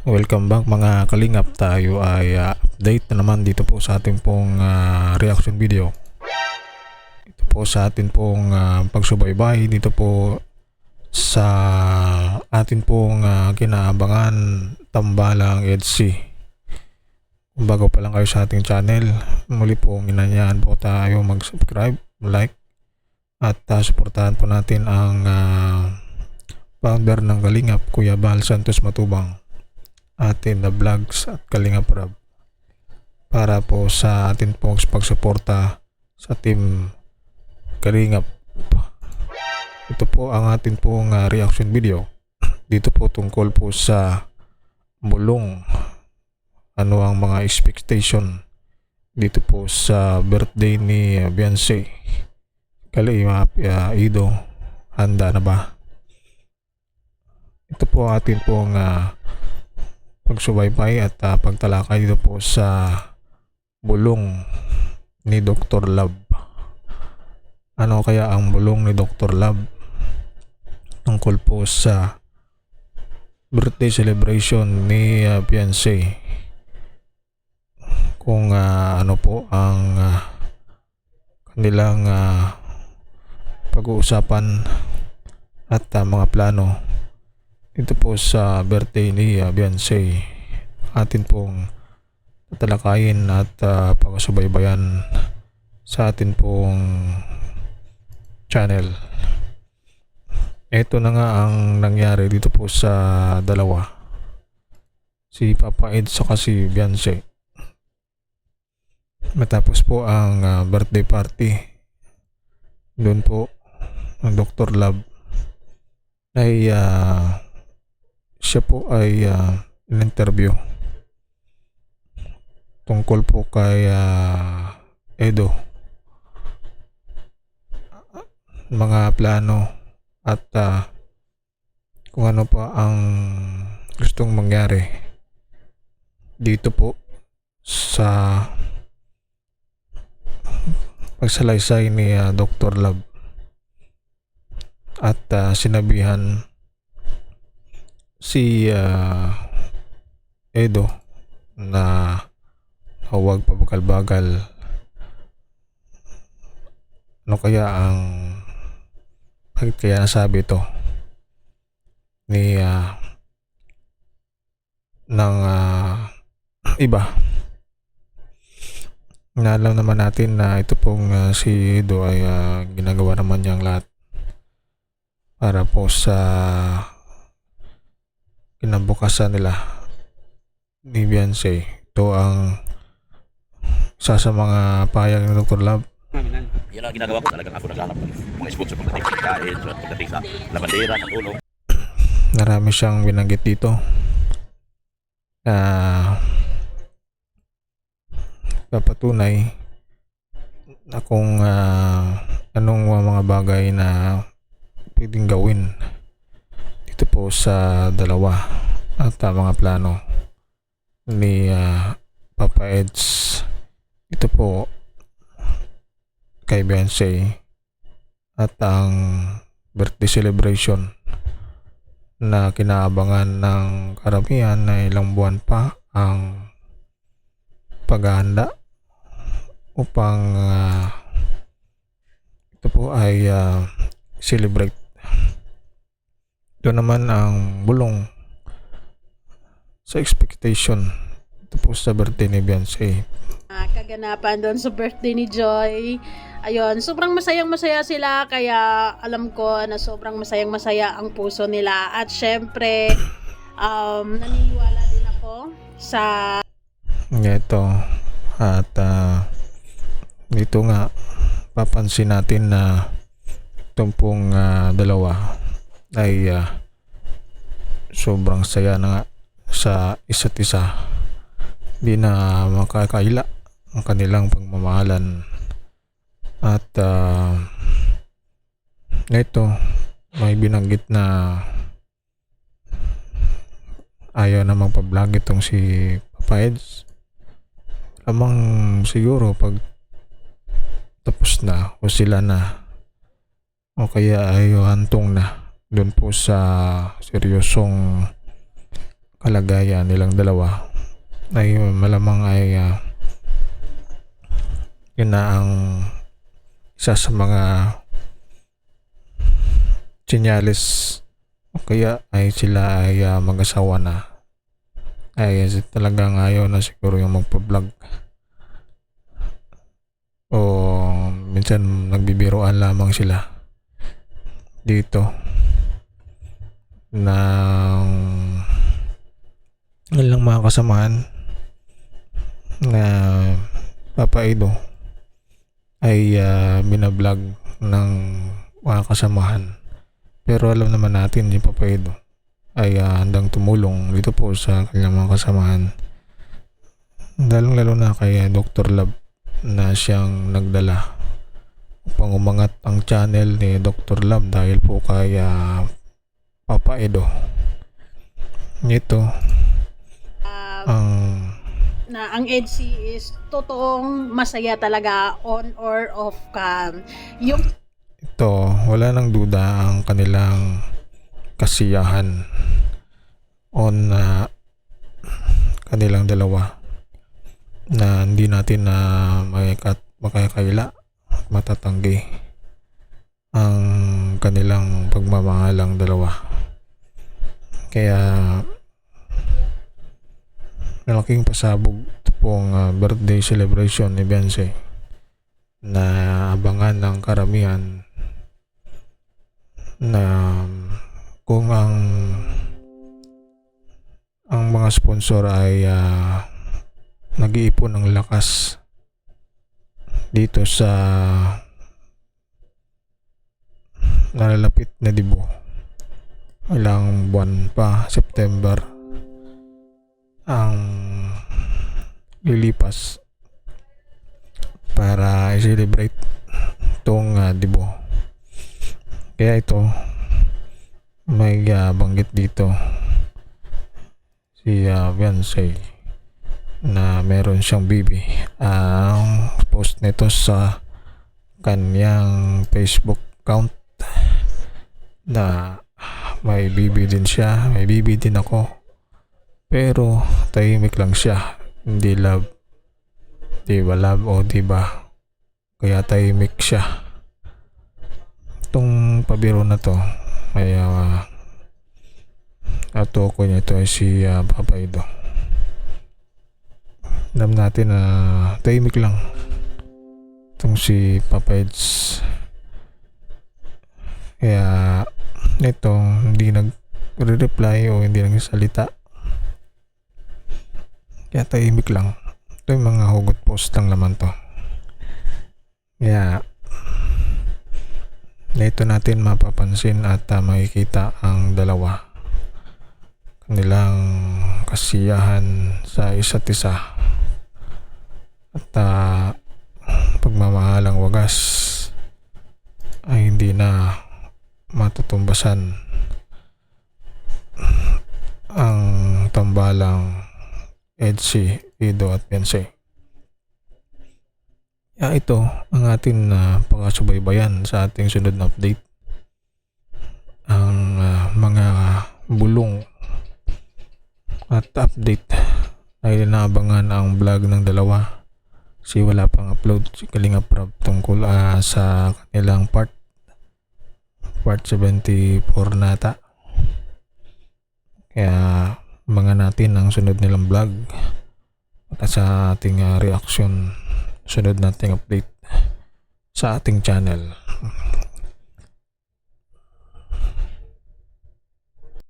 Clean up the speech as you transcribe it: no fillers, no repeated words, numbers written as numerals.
Welcome back mga kalingap. Tayo ay update na naman dito po sa ating pong reaction video. Ito po sa atin pong pagsubaybay dito po sa atin pong kinaabangan Tambalang EDSI. Kung bago pa lang kayo sa ating channel, muli pong inanyahan po tayo mag-subscribe, like at suportahan po natin ang founder ng Kalingap, Kuya Bal Santos Matubang, atin na vlogs at Kalingap Rab, para po sa atin pong pagsuporta sa team Kalingap. Ito po ang atin pong reaction video dito po tungkol po sa bulong. Ano ang mga expectation dito po sa birthday ni Beyonce? Kalingap Ido, handa na ba? Ito po atin pong pagsubaybay at pagtalakay dito po sa bulong ni Dr. Love. Ano kaya ang bulong ni Dr. Love tungkol po sa birthday celebration ni Beyonce? Kung ano po ang kanilang pag-uusapan at mga plano ito po sa birthday ni Beyonce, atin pong tatalakayin at pagsubaybayan sa atin pong channel. Ito na nga ang nangyari dito po sa dalawa, si Papa Ed saka si Beyonce. Matapos po ang birthday party doon po ng Dr. Love ay siya po ay in-interview tungkol po kay Edo, mga plano at kung ano pa ang gustong mangyari dito po sa pagsalaysay ni Dr. Love, at sinabihan si Edo na huwag pabagal-bagal. Ano kaya ang bakit kaya nasabi ito ni ng iba? Na alam naman natin na ito pong si Edo ay ginagawa naman niyang lahat para po sa kinabukasan nila ni Beyonce. Ito ang isa sa mga payag ni Dr. Love. Yan ang ginagawa ko, talagang ako naglalap ng mga sponsor pagdating sa kain, pagdating sa labandera, sa tulong. Marami siyang binanggit dito na papatunay na kung anong mga bagay na pwedeng gawin dito po sa dalawa at mga plano ni Papa Eds ito po kay Beyonce at ang birthday celebration na kinaabangan ng karamihan na ilang buwan pa ang paghahanda upang ito po ay celebrate. Ito naman ang bulong sa expectation ito po sa birthday ni Beyonce. Kaganapan doon sa birthday ni Joy. Ayun, sobrang masayang-masaya sila, kaya alam ko na sobrang masayang-masaya ang puso nila. At syempre, naniniwala din ako sa ito at dito nga papansin natin na itong pong dalawa ay sobrang saya na nga sa isa't isa. Di na makakaila ang kanilang pagmamahalan at ito may binanggit na ayaw namang pa-vlog itong si Papa Eds. Lamang siguro pag tapos na o sila na o kaya ay hantong na doon po sa seryosong kalagayan nilang dalawa ay malamang ay yun na ang isa sa mga sinyalis o kaya ay sila ay mag-asawa na, ay talagang ayaw na siguro yung magpa-vlog o minsan nagbibiroan lamang sila dito ng ilang mga kasamahan na Papa Edo ay binablog ng mga kasamahan. Pero alam naman natin yung Papa Edo ay handang tumulong dito po sa kanyang mga kasamahan, lalo na kay Dr. Love na siyang nagdala upang umangat ang channel ni Dr. Love dahil po kay Papa Edo. Ito ang ang EDC is totoong masaya talaga on or off cam. Yung ito, wala nang duda ang kanilang kasiyahan on kanilang dalawa na hindi natin na makakaila at matatanggi ang kanilang pagmamahalang dalawa. Kaya malaking pasabog ito pong birthday celebration ni Beyonce na abangan ng karamihan, na kung ang mga sponsor ay nag-iipon ng lakas dito sa nalalapit na dibo, ilang buwan pa, September ang lilipas para i-celebrate itong dibo. Kaya ito may banggit dito si Beyonce na meron siyang baby. Ang post nito sa kanyang Facebook account na may baby din siya, may baby din ako, pero tahimik lang siya, hindi love, diba love o diba, kaya tahimik siya. Itong pabiro na to ay atoko niya ito ay si Papa Edo. Alam natin na tahimik lang itong si Papa Eds, kaya nito hindi nag-reply o hindi nagsalita, kaya tahimik lang. Ito yung mga hugot post lang naman to. Kaya dito natin mapapansin at makikita ang dalawa, kanilang kasiyahan sa isa't isa at pagmamahalang wagas ay hindi na matutumbasan ang tambalang EDC, Edo at Beyonce. Ito ang ating pagkasubaybayan sa ating sunod na update. Ang mga bulong at update ay naabangan ang vlog ng dalawa, kasi wala pang upload si Kalinga Prab tungkol sa kanilang part 74 nata. Kaya mga natin ang sunod nilang vlog at sa ating reaction, sunod nating update sa ating channel.